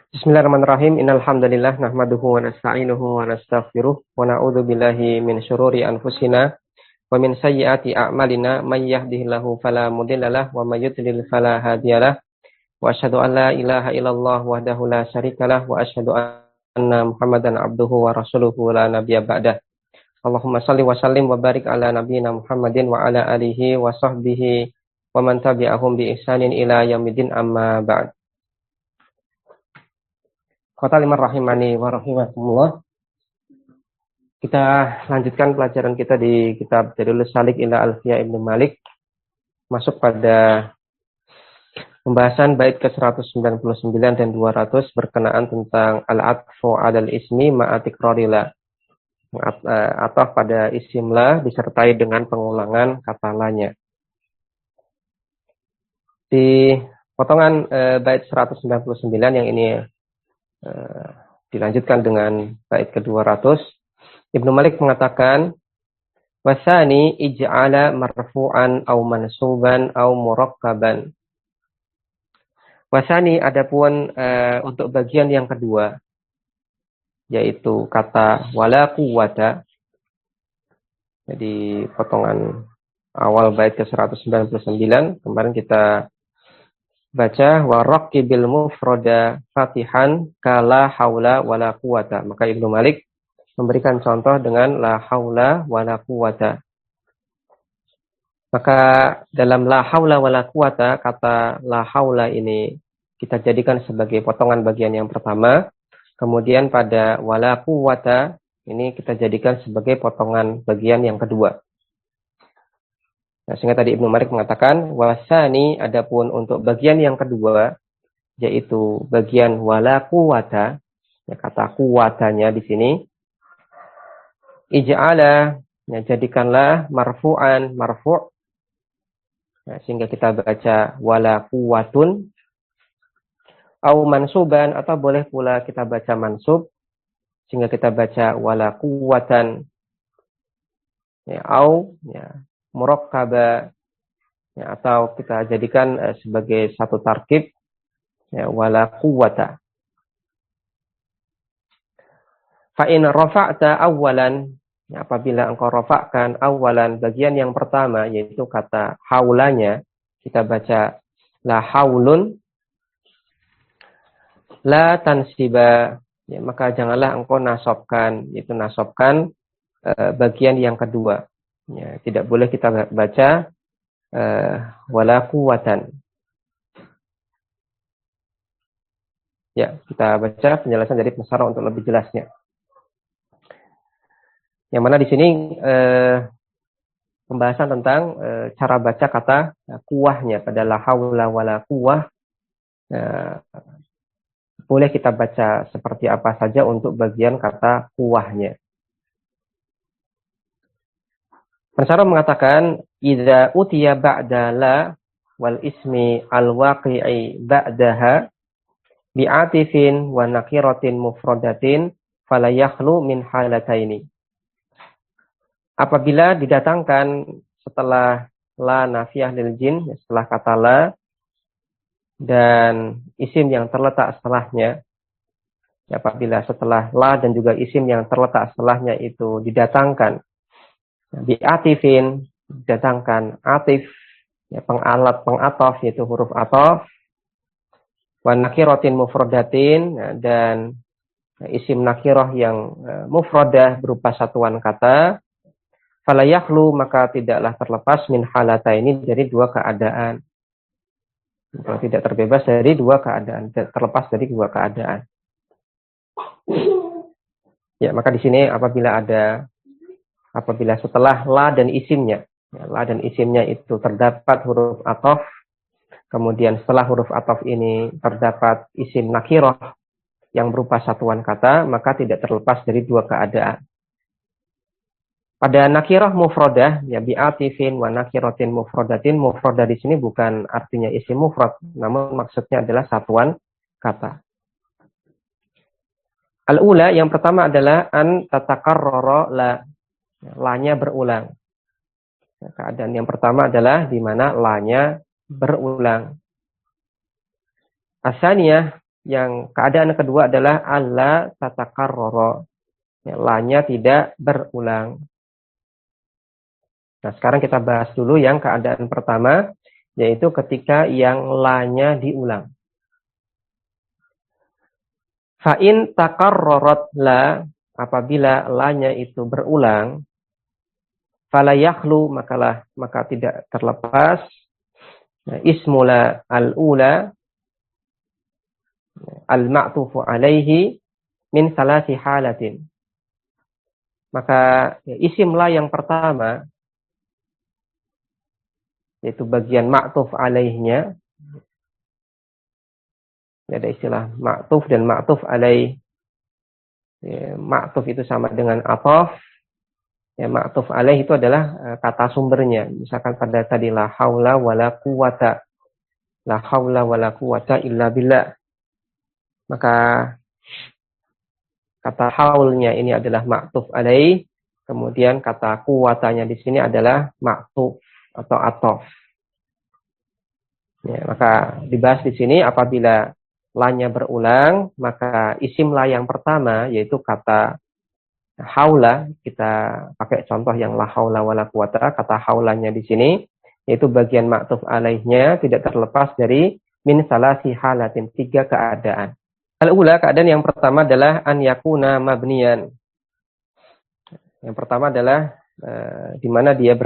Bismillahirrahmanirrahim. Innal hamdalillah nahmaduhu wa nasta'inuhu wa nastaghfiruh wa na'udzu billahi min syururi anfusina wa min sayyiati a'malina may yahdihillahu fala mudhillalah wa may yudlil fala hadiyalah wa asyhadu an la ilaha illallah wahdahu la syarikalah wa asyhadu anna Muhammadan abduhu wa rasuluhu la nabiyya ba'dah. Allahumma shalli wa sallim wa barik ala nabiyyina Muhammadin wa ala alihi wa sahbihi wa man tabi'ahum bi ihsanin ila yaumil amma ba'd. Qala liman rahimani wa rahimakumullah. Kita lanjutkan pelajaran kita di kitab Jadulus Salik ila Alfiya Ibnu Malik. Masuk pada pembahasan bait ke-199 dan 200 berkenaan tentang al-atfu 'alal ismi ma'a tikrarila. Atau pada isim la disertai dengan pengulangan kata lanya. Di potongan bait 199 yang ini dilanjutkan dengan bait ke-200, Ibnu Malik mengatakan wasani ij'ala marfu'an au mansuban au murakkaban. Wasani adapun untuk bagian yang kedua, yaitu kata wala quwwata. Jadi potongan awal bait ke-199 kemarin kita baca waraqibil mufrada fatihan kala haula wala quwata. Maka Ibnu Malik memberikan contoh dengan la haula wala quwata. Maka dalam la haula wala quwata, kata la haula ini kita jadikan sebagai potongan bagian yang pertama. Kemudian pada wala quwata ini kita jadikan sebagai potongan bagian yang kedua. Nah, sehingga tadi Ibnu Malik mengatakan wasani adapun untuk bagian yang kedua, yaitu bagian wala quwata, ya, kata quwatanya di sini ij'ala, ya, jadikanlah marfu'an marfu', nah, sehingga kita baca wala quwatun, au mansuban atau boleh pula kita baca mansub sehingga kita baca wala quwatan, ya, au ya murakkaba, ya, atau kita jadikan sebagai satu tarkib, ya, wala quwwata. Fa in rafa'ta awwalan, ya, apabila engkau rafa'kan awalan bagian yang pertama yaitu kata haulanya, kita baca la haulun la tansiba, ya, maka janganlah engkau nasabkan, yaitu nasabkan bagian yang kedua. Ya, tidak boleh kita baca wala quwwatan. Ya, kita baca penjelasan dari Pesara untuk lebih jelasnya. Yang mana di sini pembahasan tentang cara baca kata kuwahnya pada la haula wala quwwah. Boleh kita baca seperti apa saja untuk bagian kata kuwahnya. Pensara mengatakan idza utiya ba'da la wal ismi al waqi'i ba'daha bi'atifin wa nakiratin mufradatin fala yakhlu min halataini. Apabila didatangkan setelah la nafiyah lil jin, setelah kata la dan isim yang terletak setelahnya, apabila setelah la dan juga isim yang terletak setelahnya itu didatangkan bi'atifin, didatangkan atif, ya, pengalat pengatof yaitu huruf atof, wa nakiratin mufradatin, ya, dan isim nakirah yang mufradah berupa satuan kata, fala yakhlu maka tidaklah terlepas min halataini dari dua keadaan. Tidak terbebas dari dua keadaan, terlepas dari dua keadaan. Ya, maka di sini apabila setelah la dan isimnya, ya, la dan isimnya itu terdapat huruf atof, kemudian setelah huruf atof ini terdapat isim nakirah yang berupa satuan kata, maka tidak terlepas dari dua keadaan. Pada nakirah mufradah, ya bi'atifin wa nakiratin mufradatin, mufradah di sini bukan artinya isim mufrad, namun maksudnya adalah satuan kata. Al-ula, yang pertama adalah an tatakarrara la, la-nya berulang. Keadaan yang pertama adalah di mana la-nya berulang. Asaniyah, yang keadaan kedua adalah alla tatakarrara. Ya, la-nya tidak berulang. Nah, sekarang kita bahas dulu yang keadaan pertama, yaitu ketika yang la-nya diulang. Fa'in takarrorat la, apabila la-nya itu berulang, fala yakhlu, maka tidak terlepas ismula al-ula al-ma'tufu alaihi min salasi halatin. Maka isim la yang pertama, yaitu bagian ma'tuf alaihnya, ada istilah ma'tuf dan ma'tuf alaih. Ya, ma'tuf itu sama dengan atof. Ya, ma'tuf alaih itu adalah kata sumbernya. Misalkan pada tadi la haula wala quwata. La haula wala quwata illa billah. Maka kata haulnya ini adalah ma'tuf alaih. Kemudian kata quwatanya di sini adalah ma'tuf atau atof. Ya, maka dibahas di sini apabila la-nya berulang, maka isim la yang pertama yaitu kata haula, kita pakai contoh yang la haula wala quwata, kata haulanya di sini yaitu bagian ma'tuf alaihnya tidak terlepas dari min salasi halatin, 3 keadaan. Al-ula, keadaan yang pertama adalah an yakuna mabniyan. Yang pertama adalah di mana dia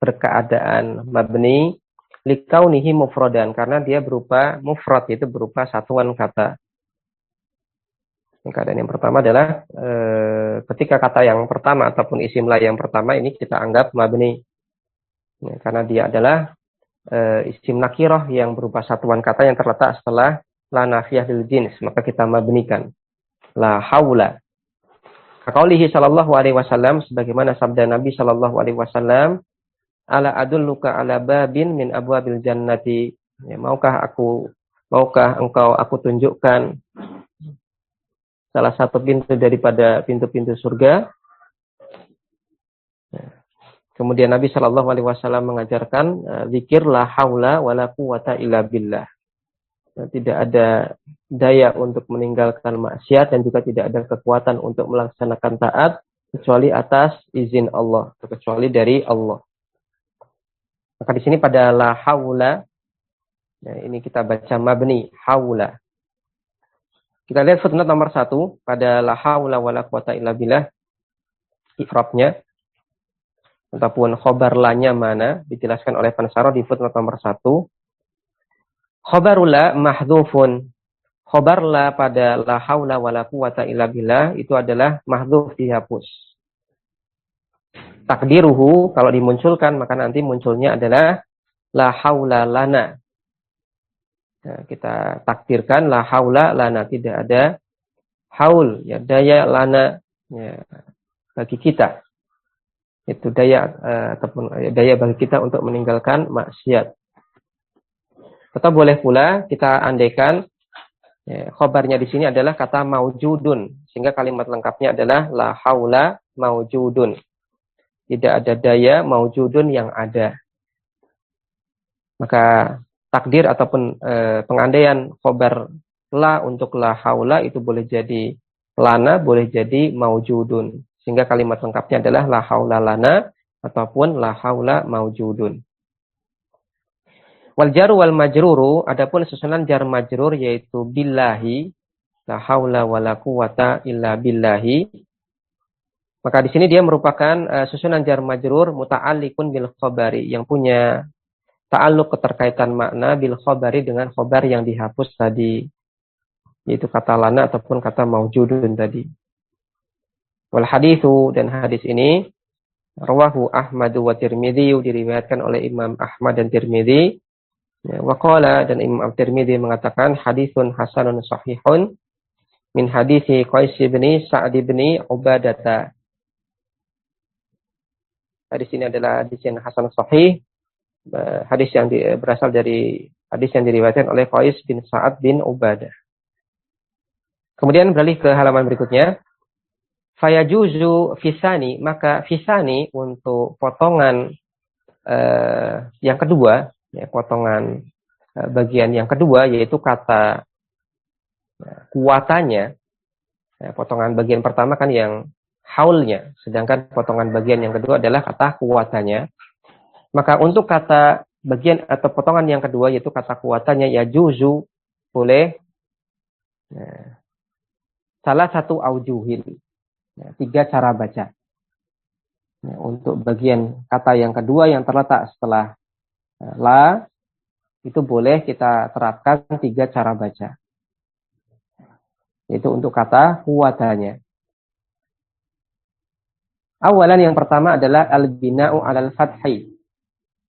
berkeadaan mabni likaunihi mufradan, karena dia berupa mufrad, yaitu berupa satuan kata. Keadaan yang pertama adalah ketika kata yang pertama ataupun isim la yang pertama ini kita anggap mabni, ya, karena dia adalah isim nakirah yang berupa satuan kata yang terletak setelah la nafiyah lil jins, maka kita mabnikan la haula. Qaulihi sallallahu alaihi wasallam, sebagaimana sabda Nabi sallallahu alaihi wasallam, ala adulluka ala babin min abwabil jannati. Ya, maukah engkau aku tunjukkan salah satu pintu daripada pintu-pintu surga? Ya. Kemudian Nabi Shallallahu Alaihi Wasallam mengajarkan zikir la haula wala quwata illa billah. Tidak ada daya untuk meninggalkan maksiat dan juga tidak ada kekuatan untuk melaksanakan taat kecuali atas izin Allah, kecuali dari Allah. Maka di sini pada la haula, ya, ini kita baca mabni haula. Kita lihat footnote nomor 1 pada la haula wala quwata illa billah, i'rabnya ataupun khobar la-nya mana dijelaskan oleh Pensaro di footnote nomor 1. Khobarul la mahdhufun. Khobar la pada la haula wala quwata illa billah itu adalah mahdhuf, dihapus. Takdiruhu, kalau dimunculkan maka nanti munculnya adalah la haula lana. Nah, kita takdirkan la haula lana, tidak ada haul, ya, daya lana, ya, bagi kita. Itu daya ataupun daya bagi kita untuk meninggalkan maksiat. Atau boleh pula kita andaikan ya, khobarnya di sini adalah kata maujudun, sehingga kalimat lengkapnya adalah la haula maujudun. Tidak ada daya maujudun yang ada. Maka takdir ataupun pengandaian khobar la untuk la haula itu boleh jadi lana, boleh jadi maujudun. Sehingga kalimat lengkapnya adalah la haula lana ataupun la haula maujudun. Wal jaru wal majruru, adapun susunan jar majrur yaitu billahi, la haula wala quwata illa billahi. Maka di sini dia merupakan susunan jar majrur muta'alliqun bil khabari, yang punya ta'alluq keterkaitan makna bil khabari dengan khabar yang dihapus tadi, yaitu kata lana ataupun kata maujudun tadi. Wal hadithu, dan hadis ini rawahu Ahmad wa Tirmidzi, diriwayatkan oleh Imam Ahmad dan Tirmidzi. Wa qala, dan Imam Tirmidzi mengatakan hadisun hasanun sahihun min hadisi Qais bin Sa'd bin Ubadah. Hadis ini adalah hadis yang hasan sahih, hadis yang berasal dari hadis yang diriwayatkan oleh Qais bin Sa'd bin Ubadah. Kemudian beralih ke halaman berikutnya. Fayajuzu fisani, maka fisani untuk potongan yang kedua, ya, potongan bagian yang kedua yaitu kata Nah, kuwatannya, nah, potongan bagian pertama kan yang haulnya, sedangkan potongan bagian yang kedua adalah kata kuwatannya. Maka untuk kata bagian atau potongan yang kedua yaitu kata kuwatannya ya juzu boleh nah, salah satu aujuhin. Nah, 3 cara baca. Nah, untuk bagian kata yang kedua yang terletak setelah la itu boleh kita terapkan 3 cara baca. Yaitu untuk kata kuwatannya. Awalan yang pertama adalah al-bina'u 'alal fathi.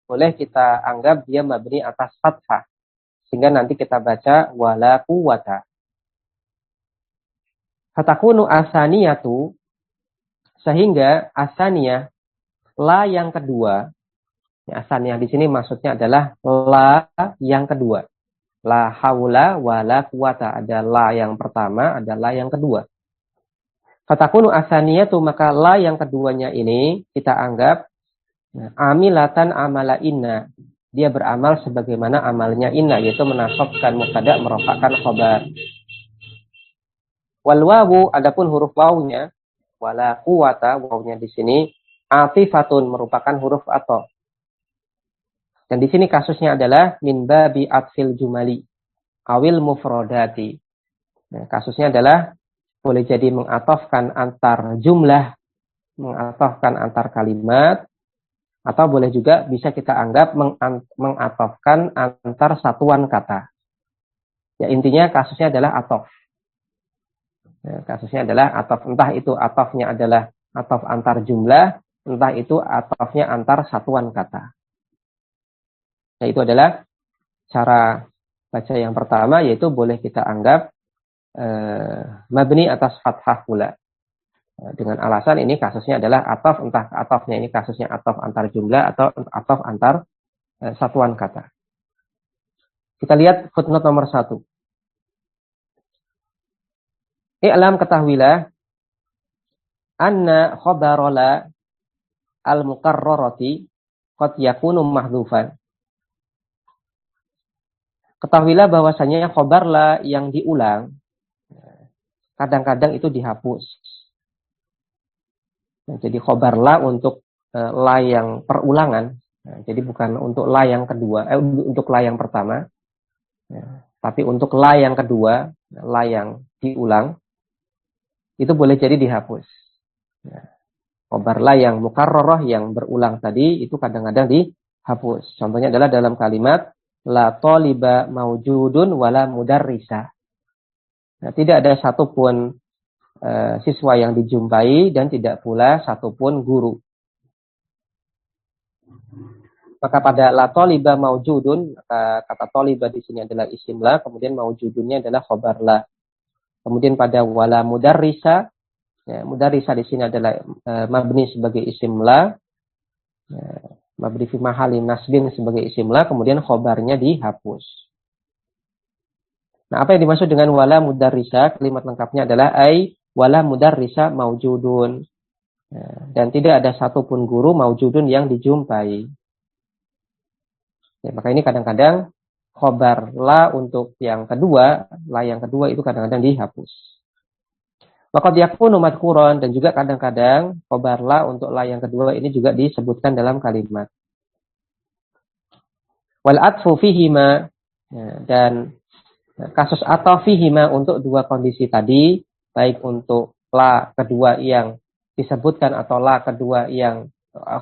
Boleh kita anggap dia mabni atas fathah. Sehingga nanti kita baca wala quwata. Fatakunu asaniyatu, sehingga asaniyah la yang kedua. Ya, asaniyah di sini maksudnya adalah la yang kedua. La haula wala quwata. Ada la yang pertama, ada la yang kedua. Fatakunu asaniyatu, maka la yang keduanya ini kita anggap amilatan amala inna. Dia beramal sebagaimana amalnya inna, yaitu menasabkan mubtada, merofakkan khobar. Wal wawu, adapun huruf wawunya, wala quwata, wawunya di sini atifatun, merupakan huruf ataf. Dan di sini kasusnya adalah min babi atfil jumali awil mufrodati. Nah, kasusnya adalah boleh jadi mengatofkan antar jumlah, mengatofkan antar kalimat, atau boleh juga bisa kita anggap mengatofkan antar satuan kata. Ya, intinya kasusnya adalah atof. Ya, kasusnya adalah atof. Entah itu atofnya adalah atof antar jumlah, entah itu atofnya antar satuan kata. Nah, itu adalah cara baca yang pertama, yaitu boleh kita anggap mabni atas fathah pula. Dengan alasan ini kasusnya adalah atof, entah atofnya ini kasusnya atof antar jumlah atau atof antar satuan kata. Kita lihat footnote nomor 1. I'lam, ketahuilah, anna khobarola al-mukarrarati qad yakunu mahdhufan. Ketahuilah bahwasanya khobarla yang diulang kadang-kadang itu dihapus. Nah, jadi khobarla untuk la yang perulangan. Nah, jadi bukan untuk la yang kedua, untuk la yang pertama. Ya, tapi untuk la yang kedua, la yang diulang, itu boleh jadi dihapus. Ya, khobar la yang mukarrarah yang berulang tadi itu kadang-kadang dihapus. Contohnya adalah dalam kalimat la taliba maujudun wala mudarrisa. Nah, tidak ada satupun siswa yang dijumpai dan tidak pula satupun guru. Maka pada la taliba maujudun, kata taliba di sini adalah isim la, kemudian maujudunnya adalah khobar la. Kemudian pada wala mudarrisa, ya, mudarrisa di sini adalah mabni sebagai isim la, ya, mabni fi mahalin nasbin sebagai isim la, kemudian khobarnya dihapus. Nah, apa yang dimaksud dengan wala mudarrisa? Kalimat lengkapnya adalah ai wala mudarrisa maujudun. Ya, dan tidak ada satupun guru maujudun yang dijumpai. Ya, maka ini kadang-kadang khobar la untuk yang kedua, la yang kedua itu kadang-kadang dihapus. Maka yakunu madhkuron, dan juga kadang-kadang khobar la untuk la yang kedua ini juga disebutkan dalam kalimat. Wal atfu fihima, ya, dan kasus atau fihima untuk dua kondisi tadi, baik untuk la kedua yang disebutkan atau la kedua yang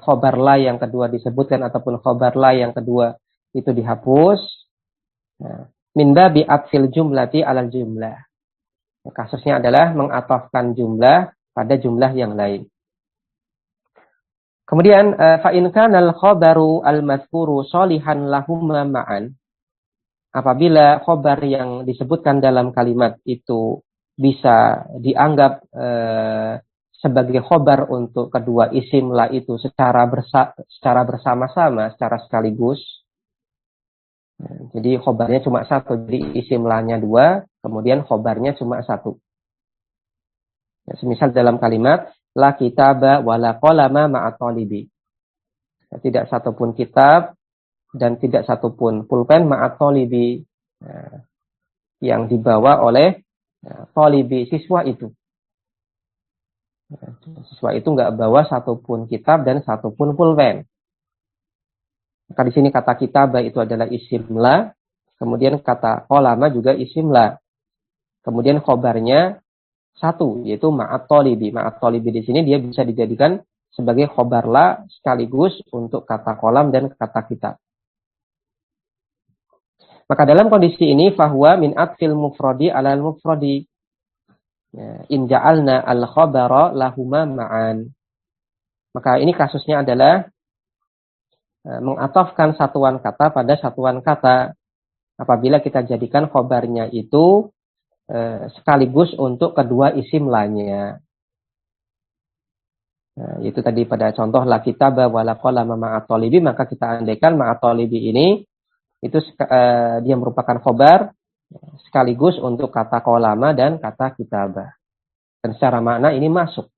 khobar la yang kedua disebutkan ataupun khobar la yang kedua itu dihapus. Min babi atfil jumlati alal jumlah. Kasusnya adalah mengatofkan jumlah pada jumlah yang lain. Kemudian fa in kana al khabaru al mazkuru sholihan lahumma ma'an. Apabila khobar yang disebutkan dalam kalimat itu bisa dianggap sebagai khobar untuk kedua isim la itu secara bersama-sama, secara sekaligus. Jadi khobarnya cuma satu, jadi isim la-nya dua, kemudian khobarnya cuma satu. Ya, semisal dalam kalimat la kitaba wala qalama ma'at talibi. Ya, tidak satupun kitab dan tidak satupun pulpen ma'at talibi, ya, yang dibawa oleh Ya, tolibi, siswa itu. Ya, siswa itu nggak bawa satupun kitab dan satupun pulpen. Maka di sini kata kitabah itu adalah isim la, kemudian kata kolama juga isim la. Kemudian khobarnya satu, yaitu ma'at tolibi. Ma'at tolibi di sini dia bisa dijadikan sebagai khobar la sekaligus untuk kata kolam dan kata kitab. Maka dalam kondisi ini fahuwa min atfil mufradi alal mufradi. Ya, in ja'alna al-khabara lahuma ma'an. Maka ini kasusnya adalah mengatofkan satuan kata pada satuan kata. Apabila kita jadikan khobarnya itu sekaligus untuk kedua isim lainnya. Nah, itu tadi pada contoh la kitaba wala qalama ma'at talibi, maka kita andaikan ma'at talibi ini itu dia merupakan khobar sekaligus untuk kata kolama dan kata kitabah. Dan secara makna ini masuk,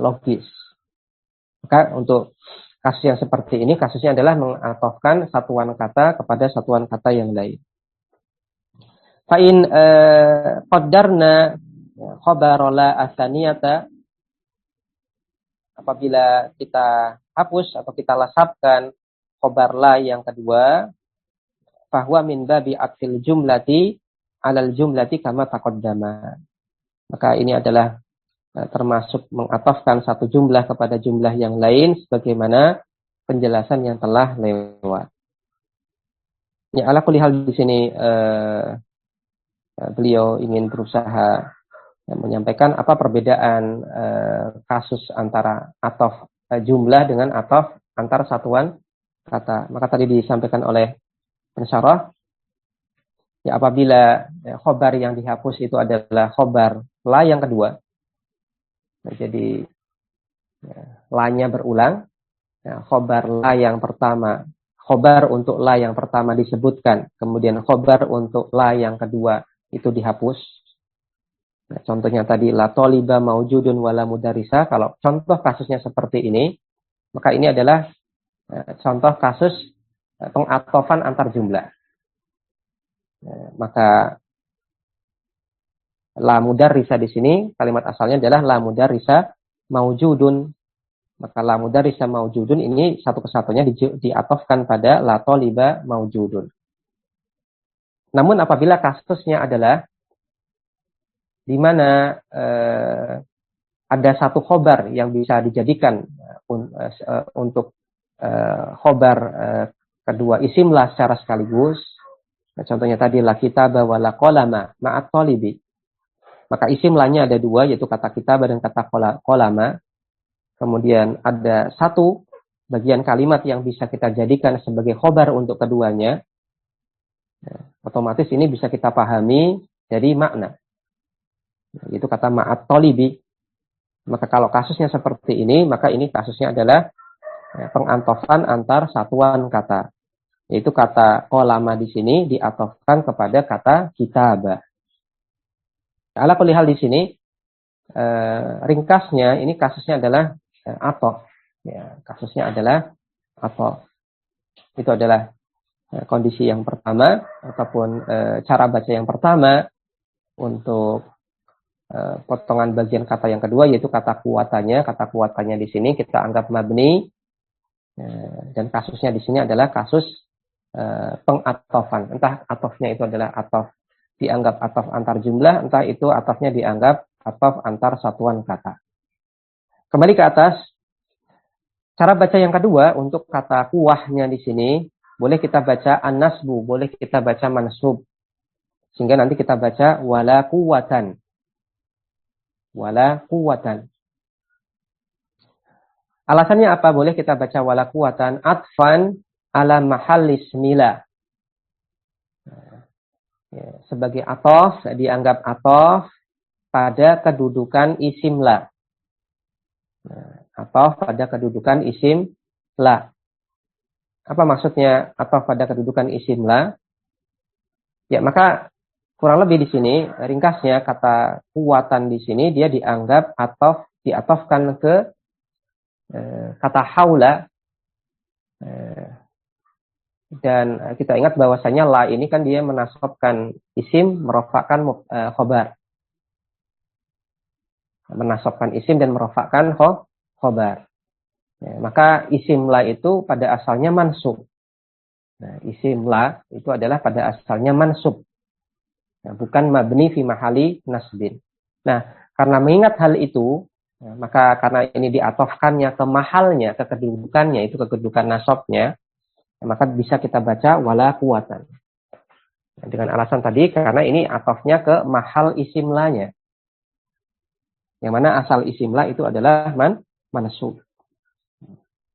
logis. Maka untuk kasus yang seperti ini, kasusnya adalah mengatofkan satuan kata kepada satuan kata yang lain. Fa'in qaddarna khobarola asaniyata, apabila kita hapus atau kita lasapkan khobar la yang kedua, fahuwa min babi atfil jumlati alal jumlati kama taqaddama. Maka ini adalah termasuk mengatofkan satu jumlah kepada jumlah yang lain sebagaimana penjelasan yang telah lewat. Ya, ala kulli hal di sini beliau ingin berusaha menyampaikan apa perbedaan kasus antara atof jumlah dengan atof antar satuan kata. Maka tadi disampaikan oleh pensyarah, ya apabila khobar yang dihapus itu adalah khobar la yang kedua, nah, jadi la-nya berulang, ya, khobar la yang pertama, khobar untuk la yang pertama disebutkan, kemudian khobar untuk la yang kedua itu dihapus. Nah, contohnya tadi la toliba maujudun wala mudarisa. Kalau contoh kasusnya seperti ini, maka ini adalah contoh kasus pengatofan antar jumlah. Maka la mudarisa di sini kalimat asalnya adalah la mudarisa maujudun. Maka la mudarisa maujudun ini satu kesatunya diatofkan pada la toliba maujudun. Namun apabila kasusnya adalah di mana ada satu khobar yang bisa dijadikan untuk khobar kedua isim la secara sekaligus. Nah, contohnya tadi la kitaba wa la qalama ma'at talibi. Maka isim la-nya ada dua, yaitu kata kitaba dan kata qalama. Kemudian ada satu bagian kalimat yang bisa kita jadikan sebagai khobar untuk keduanya. Nah, otomatis ini bisa kita pahami dari makna. Itu kata ma'at talibi. Maka kalau kasusnya seperti ini, maka ini kasusnya adalah pengantofan antar satuan kata. Yaitu kata kolama di sini diatofkan kepada kata kitabah. Ala kulli hal di sini ringkasnya ini kasusnya adalah atof. Ya, kasusnya adalah atof. Itu adalah kondisi yang pertama ataupun cara baca yang pertama untuk potongan bagian kata yang kedua, yaitu kata kuatannya. Kata kuatannya di sini kita anggap mabni, dan kasusnya di sini adalah kasus pengatofan. Entah atofnya itu adalah atof dianggap atof antar jumlah, entah itu atofnya dianggap atof antar satuan kata. Kembali ke atas, cara baca yang kedua untuk kata kuahnya di sini, boleh kita baca an-nasbu, boleh kita baca mansub. Sehingga nanti kita baca wala quwatan. Wala quwatan. Alasannya apa? Boleh kita baca wala quwatan atfan ala mahallis mila. Ya, sebagai atof, dianggap atof pada kedudukan isim la. Atof pada kedudukan isim la. Apa maksudnya atof pada kedudukan isim la? Ya, maka kurang lebih di sini ringkasnya kata kuwatan di sini dia dianggap diatofkan ke kata haula, dan kita ingat bahwasanya la ini kan dia menasabkan isim merofakkan khobar. menasabkan isim dan merofakkan khobar. Ya, maka isim la itu pada asalnya mansub. Nah, isim la itu adalah pada asalnya mansub. Nah, bukan mabni fi mahali nasbin. Nah, karena mengingat hal itu, ya, maka karena ini diatofkannya ke mahalnya, ke kedudukannya, itu kedudukan nasabnya, ya, maka bisa kita baca wala kuwatan. Nah, dengan alasan tadi, karena ini atofnya ke mahal isim la-nya. Yang mana asal isim la itu adalah mansub.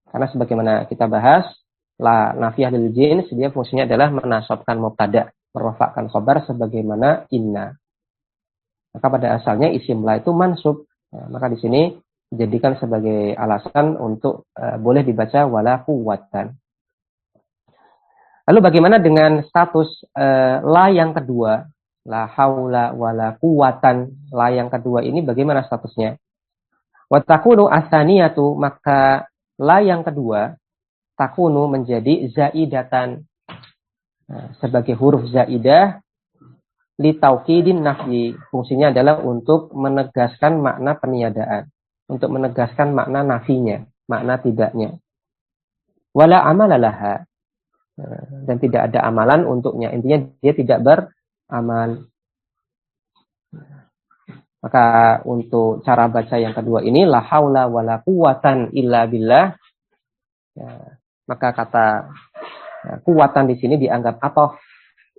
Karena sebagaimana kita bahas, la nafiyah lil jins, dia fungsinya adalah menasabkan mubtada, merofakkan khobar sebagaimana inna. Maka pada asalnya isim la itu mansub. Nah, maka di sini dijadikan sebagai alasan untuk boleh dibaca wala quwwatan. Lalu bagaimana dengan status la yang kedua? La haula wala quwwatan. La yang kedua ini bagaimana statusnya? Wa takunu asaniyatu, maka la yang kedua takunu menjadi zaidatan. Nah, sebagai huruf zaidah li taukidin nafyi, fungsinya adalah untuk menegaskan makna peniadaan, untuk menegaskan makna nafinya, makna tidaknya. Wala amalalaha, dan tidak ada amalan untuknya, intinya dia tidak beramal. Maka untuk cara baca yang kedua ini la haula wala quwwatan illa billah, ya, maka kata kuwatan di sini dianggap atof,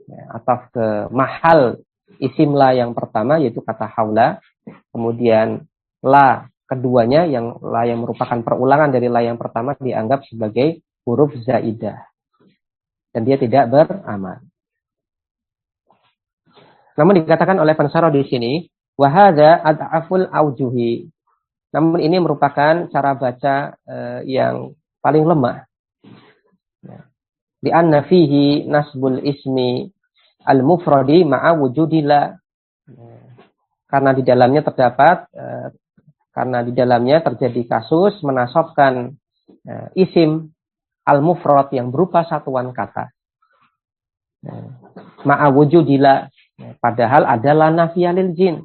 ya, atof ke mahal isim la yang pertama yaitu kata haula, kemudian la keduanya yang la yang merupakan perulangan dari la yang pertama dianggap sebagai huruf zaidah dan dia tidak beramal. Namun dikatakan oleh Pensaro di sini wa hadza ad'aful aujuhi. Namun ini merupakan cara baca yang paling lemah. Di anna fihi nasbul ismi al-mufradi ma'a wujudillah. Karena di dalamnya terjadi kasus menasabkan isim al-mufrad yang berupa satuan kata. Ma'a wujudillah, padahal adalah nafiyah lil jins.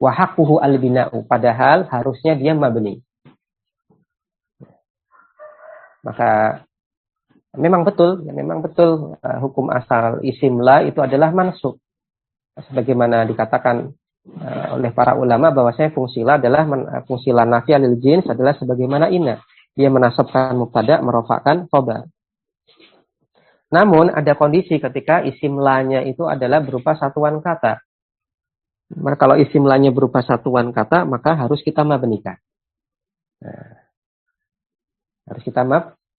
Wa haqquhu al-bina'u, padahal harusnya dia mabni. Maka memang betul hukum asal isim la itu adalah mansub. Sebagaimana dikatakan oleh para ulama bahwasanya fungsi la adalah fungsi la nafiyah lil jins adalah sebagaimana inna. Dia menasabkan mubtada, merofakkan khobar. Namun ada kondisi ketika isim la-nya itu adalah berupa satuan kata. Maka kalau isim la-nya berupa satuan kata, maka harus kita mabnikan. Nah, harus kita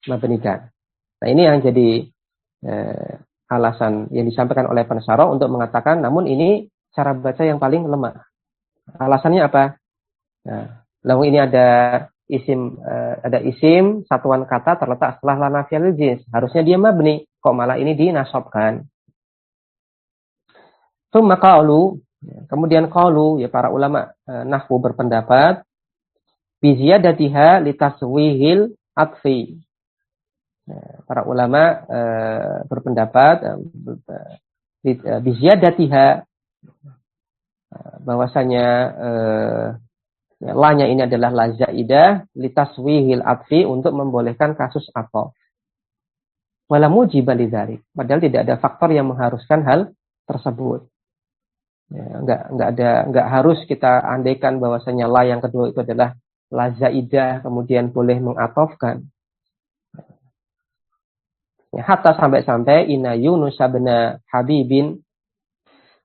mabnikan. Nah, ini yang jadi alasan yang disampaikan oleh Pensaro untuk mengatakan, namun ini cara baca yang paling lemah. Alasannya apa? Nah, lalu ini ada isim satuan kata terletak setelah la nafiyah lil jins. Harusnya dia mabni, kok malah ini dinasabkan. Tsumma qalu, kemudian qalu, ya para ulama nahwu berpendapat bi ziyadatiha litaswihil atfi. Para ulama berpendapat bi ziyadatiha, bahwasanya la-nya ini adalah la zaidah litaswihil atfi, untuk membolehkan kasus ataf. Wala mujiba lidzalik, padahal tidak ada faktor yang mengharuskan hal tersebut. Ya, enggak harus kita andaikan bahwasanya la yang kedua itu adalah la zaidah kemudian boleh mengatofkan. Ya, hatta sampai-sampai inna Yunus bin Habibin,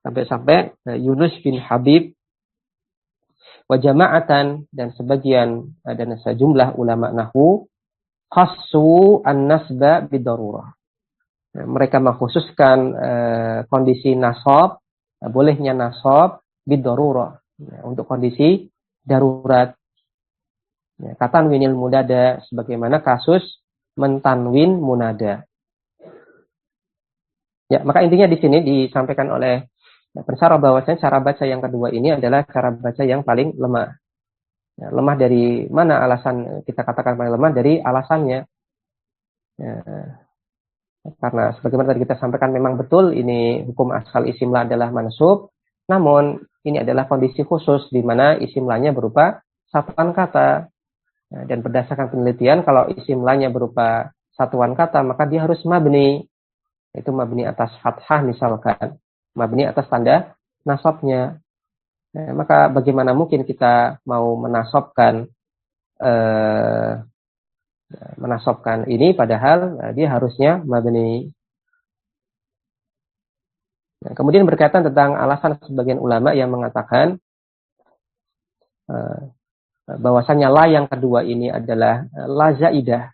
sampai Yunus bin Habib wa jama'atan, dan sebagian dan sejumlah ulama nahwu khassu an-nasba bidarurah. Mereka mengkhususkan kondisi nasab, bolehnya nasab bidarurah, untuk kondisi darurat. Katanwinil munada, sebagaimana kasus mentanwin munada. Ya, maka intinya di sini disampaikan oleh Pensaro bahwasanya cara baca yang kedua ini adalah cara baca yang paling lemah. Ya, lemah dari mana alasan kita katakan paling lemah? Dari alasannya. Ya, karena sebagaimana tadi kita sampaikan memang betul ini hukum asal isim la adalah mansub. Namun ini adalah kondisi khusus di mana isim lanya berupa satuan kata. Nah, dan berdasarkan penelitian kalau isim lanya berupa satuan kata maka dia harus mabni. Itu mabni atas fathah misalkan. Mabni atas tanda nasabnya. Nah, maka bagaimana mungkin kita mau menasobkan ini padahal dia harusnya mabni. Nah, kemudian berkaitan tentang alasan sebagian ulama yang mengatakan bahwasanya la yang kedua ini adalah la zaidah,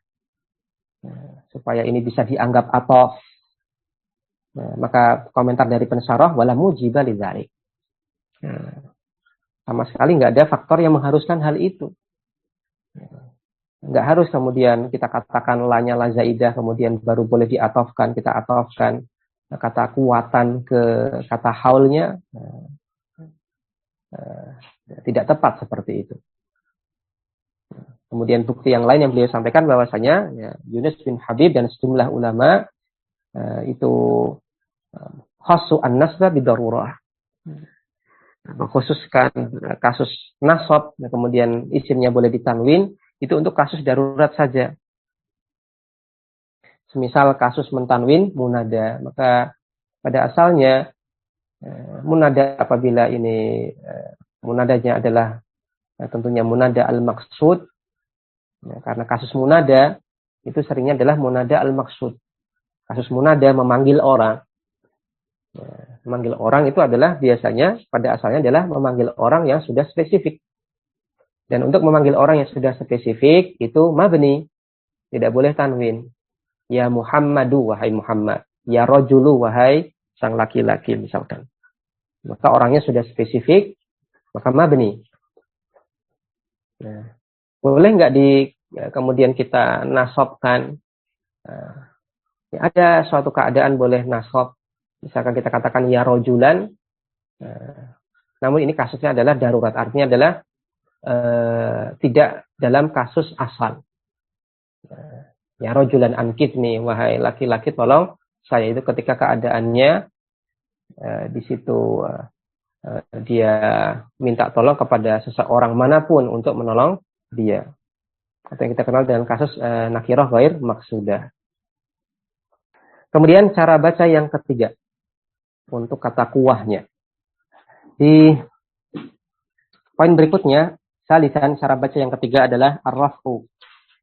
supaya ini bisa dianggap atof. Nah, maka komentar dari pensyarah wala mujiba lidzalik. Sama sekali nggak ada faktor yang mengharuskan hal itu. Nggak harus kemudian kita katakan lanya la zaidah kemudian baru boleh diatofkan, kita atofkan kata kuatan ke kata haulnya. Tidak tepat seperti itu. Kemudian bukti yang lain yang beliau sampaikan bahwasanya ya, Yunus bin Habib dan sejumlah ulama itu khasu an-nasba bidarurah. Mengkhususkan kasus nasab, kemudian isimnya boleh ditanwin, itu untuk kasus darurat saja. Semisal kasus mentanwin munada, maka pada asalnya munada apabila ini munadanya adalah tentunya munada al-maqsud, karena kasus munada itu seringnya adalah munada al-maqsud. Kasus munada memanggil orang. Memanggil orang itu adalah biasanya pada asalnya adalah memanggil orang yang sudah spesifik. Dan untuk memanggil orang yang sudah spesifik itu mabni, tidak boleh tanwin. Ya Muhammadu, wahai Muhammad. Ya rajulu, wahai sang laki-laki misalkan. Maka orangnya sudah spesifik, maka mabni. Nah, boleh nggak kemudian kita nasabkan? Ada suatu keadaan boleh nasab. Misalkan kita katakan ya rojulan. Namun ini kasusnya adalah darurat. Artinya adalah tidak dalam kasus asal. Ya rojulan ankit nih, wahai laki-laki tolong saya itu ketika keadaannya di situ dia minta tolong kepada seseorang manapun untuk menolong dia. Atau yang kita kenal dengan kasus nakirah ghair maksudah. Kemudian cara baca yang ketiga untuk kata kuahnya. Di poin berikutnya, salisan cara baca yang ketiga adalah ar-raf'u.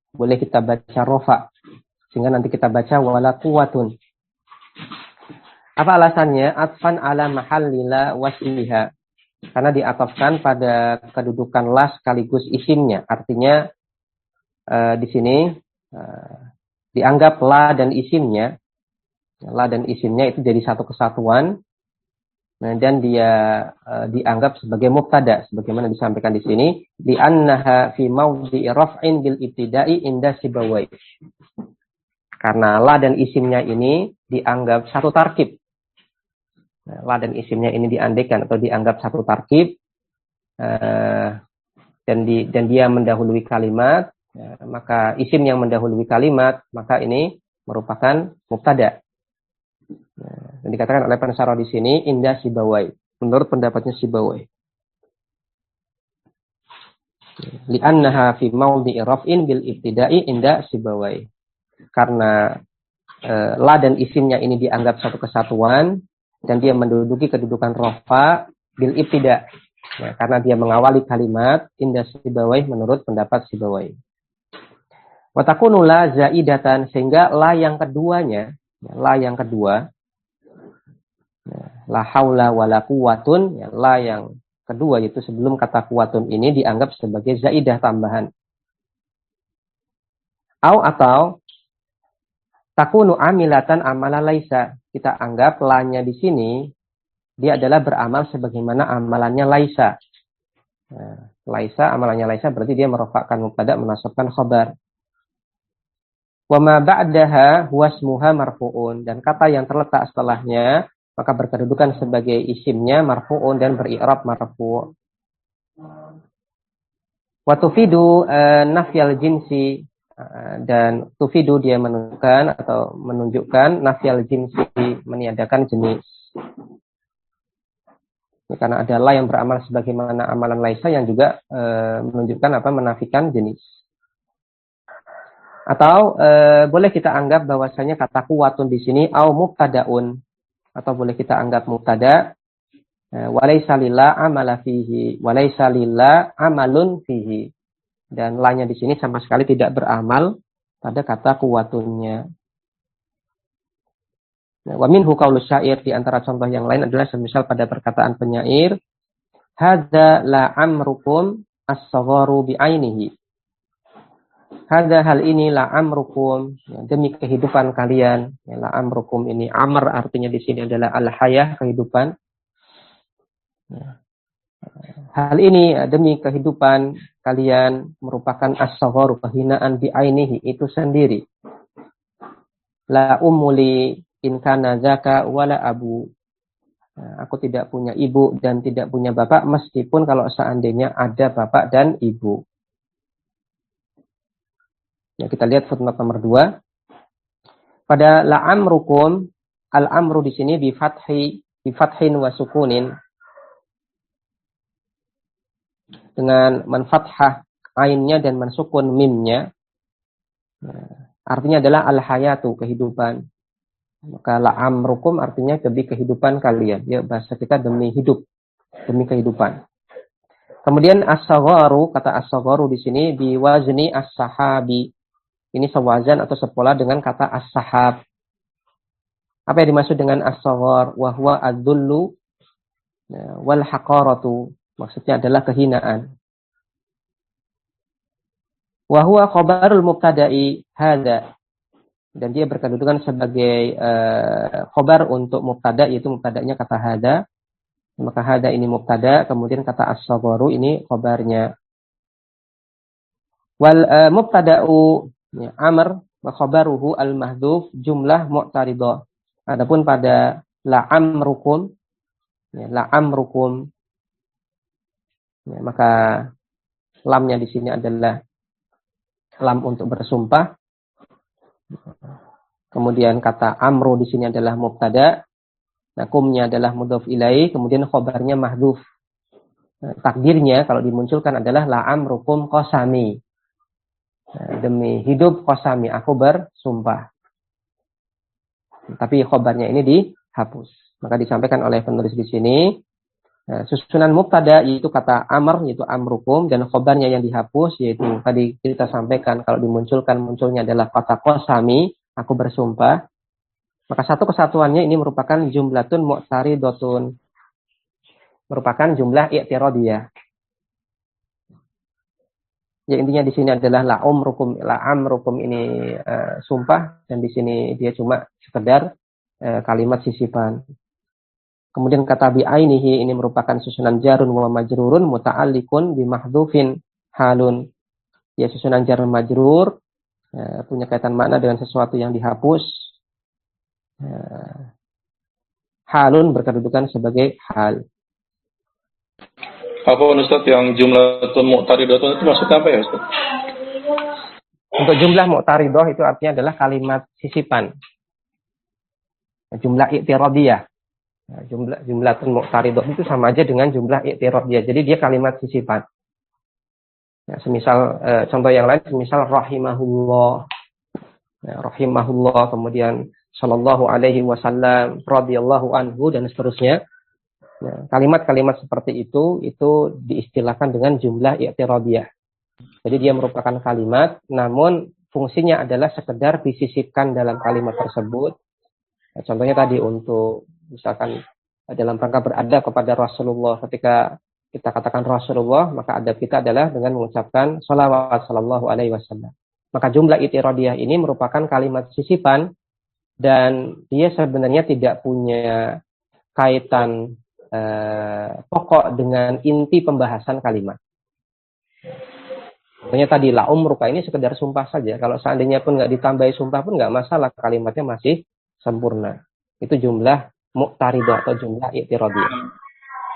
Boleh kita baca rofa, sehingga nanti kita baca wala quwatun. Apa alasannya? Atfan ala mahallila wasmiha. Karena diatofkan pada kedudukan la sekaligus isimnya. Artinya di sini dianggap la dan isimnya. La dan isimnya itu jadi satu kesatuan. Nah, dan dia dianggap sebagai mubtada sebagaimana disampaikan di sini di annaha fi mawdhi'i raf'in bil ibtida'i inda sibawai. Karena la dan isimnya ini dianggap satu tarkib. Nah, la dan isimnya ini diandekan atau dianggap satu tarkib dan dia mendahului kalimat, maka isim yang mendahului kalimat maka ini merupakan mubtada. Dan dikatakan oleh pensyarah di sini indah Sibawai, menurut pendapatnya Sibawai. Li'annaha fi mawdhi'i raf'in bil ibtida'i indah Sibawai. Karena la dan isimnya ini dianggap satu kesatuan dan dia menduduki kedudukan rafa bil ibtida'. Ya, karena dia mengawali kalimat indah Sibawai menurut pendapat Sibawai. Wa takunu la zaidatan, sehingga la yang keduanya, la yang kedua, la haula wala quwatun, ya, la yang kedua yaitu sebelum kata kuwatun ini dianggap sebagai zaidah tambahan. Atau takunu amilatan amala laisa. Kita anggap la-nya di sini dia adalah beramal sebagaimana amalannya laisa. Nah, laisa, amalannya laisa berarti dia merofakkan mubtada, menasabkan khabar. Wa ma ba'daha huwa ismuha marfu'un, dan kata yang terletak setelahnya maka berkedudukan sebagai isimnya marfu'un dan beri'rab marfu'. Wa tufidu nafyal jinsi, dan tufidu dia menunjukkan nafyal jinsi, meniadakan jenis. Karena ada la yang beramal sebagaimana amalan laisa yang juga menunjukkan menafikan jenis. Atau boleh kita anggap bahwasanya kata kuwatun di sini au mubtadaun, atau boleh kita anggap mubtada walaisa lillah amala fihi, walaisa lillah amalun fihi, dan la-nya di sini sama sekali tidak beramal pada kata kuwatunnya. Wa minhu qaulus syair, di antara contoh yang lain adalah semisal pada perkataan penyair, hadza la amrukum as-sagharu bi ainihi. Hadza, hal ini, la amrukum, ya, demi kehidupan kalian. Ya, la amrukum ini amr artinya di sini adalah al-hayah, kehidupan. Ya. Hal ini demi kehidupan kalian merupakan as-sagharu, kehinaan bi ainihi, itu sendiri. La umuli in kana zaka wala abu. Aku tidak punya ibu dan tidak punya bapak, meskipun kalau seandainya ada bapak dan ibu. Ya, kita lihat footnote nomor 2. Pada la'amrukum, al-amru di sini bi fathin wa sukunin, dengan menfathah ainnya dan mensukun mimnya. Artinya adalah al-hayatu, kehidupan. Maka la'amrukum artinya demi kehidupan kalian. Ya, bahasa kita demi hidup, demi kehidupan. Kemudian as-sagharu, kata as-sagharu di sini biwazni as-sahabi. Ini sewazan atau sepola dengan kata as-sahab. Apa yang dimaksud dengan as-saghar? Wa huwa ad-dhullu wal haqaratu. Maksudnya adalah kehinaan. Wa huwa khabarul mubtada'i hadza. Dan dia berkedudukan sebagai khobar untuk mubtada, yaitu mubtadanya kata hada. Maka hada ini mubtada, kemudian kata as-sagharu ini khobarnya. Wal mubtada'u ya, amr wa khobaruhu al-mahdhuf jumlah mu'taridah. Adapun pada la'amrukum, ya, la'amrukum, ya, maka lamnya di sini adalah lam untuk bersumpah. Kemudian kata amru di sini adalah mubtada, nakumnya adalah mudhof ilaih, kemudian khobarnya mahdhuf. Takdirnya kalau dimunculkan adalah la amrukum qasami. Demi hidup qasami, aku bersumpah. Tapi khobarnya ini dihapus. Maka disampaikan oleh penulis di sini, susunan mubtada yaitu kata amr, yaitu amrukum, dan khobarnya yang dihapus yaitu tadi kita sampaikan kalau munculnya adalah kata qasami, aku bersumpah. Maka satu kesatuannya ini merupakan jumlatun mu'taridatun, merupakan jumlah i'tiradiyah. Ya, intinya di sini adalah la amrukum ini sumpah, dan di sini dia cuma sekedar kalimat sisipan. Kemudian kata bi ainihi ini merupakan susunan jarun wa majrurun muta'alliqun bi mahdhufin halun. Ya, susunan jar majrur punya kaitan makna dengan sesuatu yang dihapus. Halun berkedudukan sebagai hal. Apa Ustaz yang jumlatun mu'taridatun itu maksudnya apa ya Ustaz? Untuk jumlah mu'taridah itu artinya adalah kalimat sisipan. Jumlah i'tiradiyah. Jumlatun mu'taridah itu sama aja dengan jumlah i'tiradiyah. Jadi dia kalimat sisipan. Ya, semisal contoh yang lain, semisal rahimahullah, ya, rahimahullah, kemudian sallallahu alaihi wasallam, radhiyallahu anhu, dan seterusnya. Ya, kalimat-kalimat seperti itu diistilahkan dengan jumlah i'tiradiyah. Jadi dia merupakan kalimat, namun fungsinya adalah sekedar disisipkan dalam kalimat tersebut. Ya, contohnya tadi untuk misalkan dalam rangka beradab kepada Rasulullah, ketika kita katakan Rasulullah, maka adab kita adalah dengan mengucapkan shalawat sallallahu alaihi wasallam. Maka jumlah i'tiradiyah ini merupakan kalimat sisipan, dan dia sebenarnya tidak punya kaitan pokok dengan inti pembahasan kalimat. Contohnya tadi la umruka ini sekedar sumpah saja. Kalau seandainya pun nggak ditambahi sumpah pun nggak masalah, kalimatnya masih sempurna. Itu jumlah mu'taridah atau jumlah i'tiradiyah.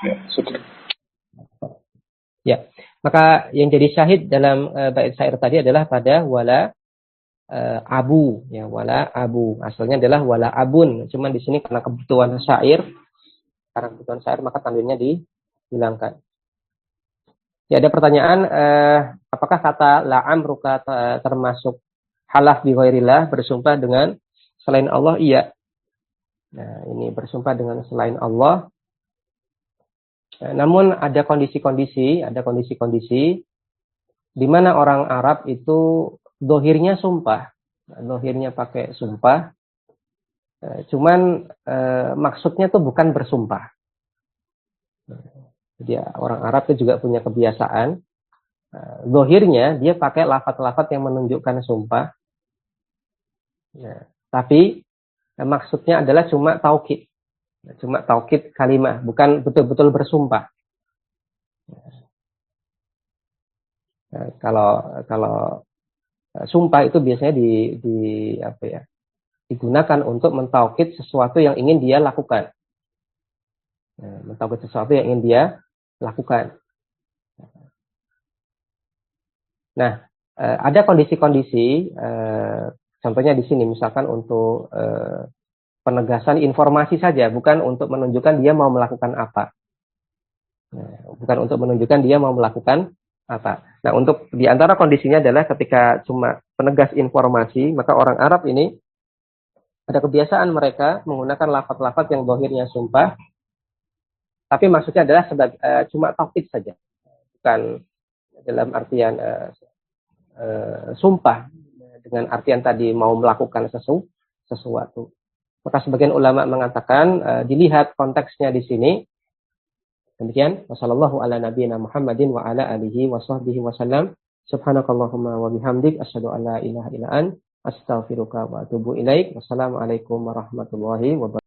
Ya, syukur. Ya, maka yang jadi syahid dalam bait syair tadi adalah pada wala abu, ya, wala abu. Asalnya adalah wala abun. Cuman di sini karena kebutuhan syair, sekarang kebutuhan syair, maka tanwinnya dihilangkan. Ya, ada pertanyaan, apakah kata la'amruka termasuk halaf bi ghairillah, bersumpah dengan selain Allah? Iya. Nah, ini bersumpah dengan selain Allah. Namun ada kondisi-kondisi di mana orang Arab itu dohirnya sumpah. Dohirnya pakai sumpah. Cuman maksudnya tuh bukan bersumpah. Jadi orang Arab itu juga punya kebiasaan. Dohirnya dia pakai lafaz-lafaz yang menunjukkan sumpah. Nah, tapi maksudnya adalah cuma taukid. Cuma taukid kalimah, bukan betul-betul bersumpah. Nah, kalau sumpah itu biasanya digunakan untuk mentaukid sesuatu yang ingin dia lakukan. Nah, mentaukid sesuatu yang ingin dia lakukan. Nah, ada kondisi-kondisi, contohnya di sini misalkan untuk penegasan informasi saja, bukan untuk menunjukkan dia mau melakukan apa. Nah, bukan untuk menunjukkan dia mau melakukan apa. Nah, untuk di antara kondisinya adalah ketika cuma penegas informasi, maka orang Arab ini ada kebiasaan mereka menggunakan lafaz-lafaz yang zahirnya sumpah, tapi maksudnya adalah cuma taukid saja, bukan dalam artian sumpah dengan artian tadi mau melakukan sesuatu. Maka sebagian ulama mengatakan dilihat konteksnya di sini. Demikian, wassallallahu ala nabiyina Muhammadin wa ala alihi wa sahbihi wasallam. Subhanakallahumma wa bihamdik asyhadu an la ilaha illa anta astaghfiruka wa atubu ilaik. Wassalamualaikum warahmatullahi wabarakatuh.